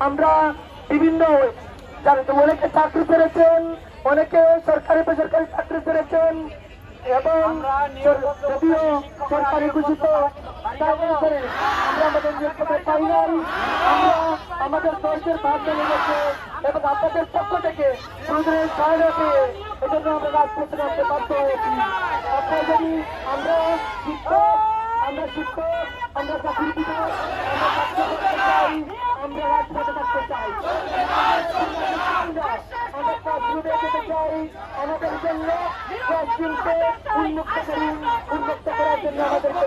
আমরা বিভিন্ন অনেকে চাকরি পেরেছেন, অনেকে সরকারি বেসরকারি চাকরি পেরেছেন এবং যদিও সরকারি ঘোষিত আমরা আমাদের নিয়োগপত্র পাই নাই। আমরা আমাদের দলকে ভাগ মেনে গেছে এবং আপনাদের পক্ষ থেকে আমাদের সহায়তা পেয়ে এজন্য আমরা রাজপথে নামতে বাধ্য হয়েছি। আপনার যদি আমরা শিক্ষক, আমরা চাকরি বিভাগ, আমরা কাজ করতে চাই, আমরা রাজপথে থাকতে চাই, আমরা কাজ ঘুরে যেতে চাই। আমাদের জন্য উন্মুক্ত করার জন্য আমাদেরকে